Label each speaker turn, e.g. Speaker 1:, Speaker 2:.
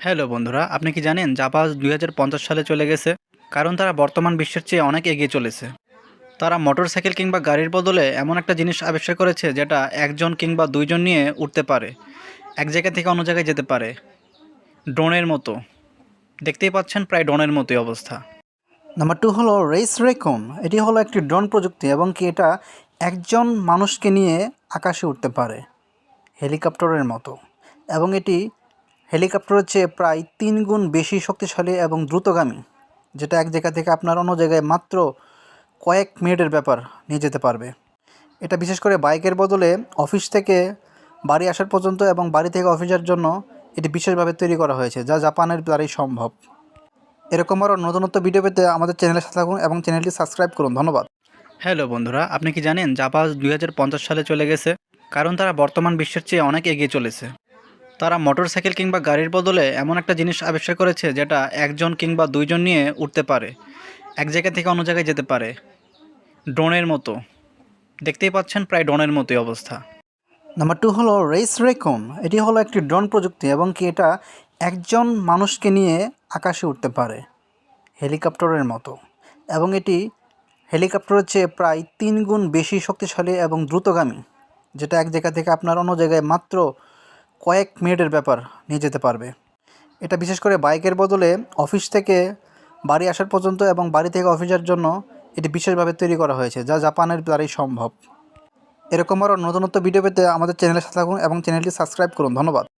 Speaker 1: Hello বন্ধুরা, আপনি কি জানেন জাপান 2050 সালে চলে গেছে? কারণ তারা বর্তমান বিশ্বের চেয়ে অনেক এগিয়ে চলেছে। তারা মোটরসাইকেল কিংবা গাড়ির বদলে এমন একটা জিনিস আবিষ্কার করেছে যেটা একজন কিংবা দুইজন নিয়ে উঠতে পারে, এক জায়গা থেকে অন্য জায়গায় যেতে পারে, ড্রোনের মতো। দেখতেই পাচ্ছেন প্রায় ড্রোনের মতোই অবস্থা।
Speaker 2: নাম্বার 2 হলো রেস রেকন। এটি হলো একটি ড্রোন প্রযুক্তি এবং কি এটা একজন মানুষকে নিয়ে আকাশে উঠতে পারে হেলিকপ্টারের মতো, এবং এটি হেলিকপ্টারের চেয়ে প্রায় 3 গুণ বেশি শক্তিশালী এবং দ্রুতগামী, যেটা এক জায়গা থেকে আপনার অন্য জায়গায় মাত্র কয়েক মিনিটের ব্যাপার নিয়ে যেতে পারবে। এটা বিশেষ করে বাইকের বদলে অফিস থেকে বাড়ি আসার পর্যন্ত এবং বাড়ি থেকে অফিসের জন্য এটি বিশেষভাবে তৈরি করা হয়েছে, যা জাপানের দ্বারাই সম্ভব। এরকম আরও নতুনত্ব ভিডিও পেতে আমাদের চ্যানেলের সাথে থাকুন এবং চ্যানেলটি সাবস্ক্রাইব করুন। ধন্যবাদ।
Speaker 1: হ্যালো বন্ধুরা, আপনি কি জানেন জাপান 2050 সালে চলে গেছে? কারণ তারা বর্তমান বিশ্বের চেয়ে অনেক এগিয়ে চলেছে। তারা মোটরসাইকেল কিংবা গাড়ির বদলে এমন একটা জিনিস আবিষ্কার করেছে যেটা একজন কিংবা দুইজন নিয়ে উঠতে পারে, এক জায়গা থেকে অন্য জায়গায় যেতে পারে, ড্রোনের মতো। দেখতেই পাচ্ছেন প্রায় ড্রোনের মতোই অবস্থা।
Speaker 2: নাম্বার 2 হলো রেস রেকন। এটি হলো একটি ড্রোন প্রযুক্তি এবং কি এটা একজন মানুষকে নিয়ে আকাশে উঠতে পারে হেলিকপ্টারের মতো, এবং এটি হেলিকপ্টারের চেয়ে প্রায় 3 গুণ বেশি শক্তিশালী এবং দ্রুতগামী, যেটা এক জায়গা থেকে আপনার অন্য জায়গায় মাত্র কয়েক মিনিটের ব্যাপার নিয়ে যেতে পারবে। এটা বিশেষ করে বাইকের বদলে অফিস থেকে বাড়ি আসার পর্যন্ত এবং বাড়ি থেকে অফিসের জন্য এটি বিশেষভাবে তৈরি করা হয়েছে, যা জাপানের দ্বারাই সম্ভব। এরকম আরও নতুনত্ব ভিডিও পেতে আমাদের চ্যানেলের সাথে থাকুন এবং চ্যানেলটি সাবস্ক্রাইব করুন। ধন্যবাদ।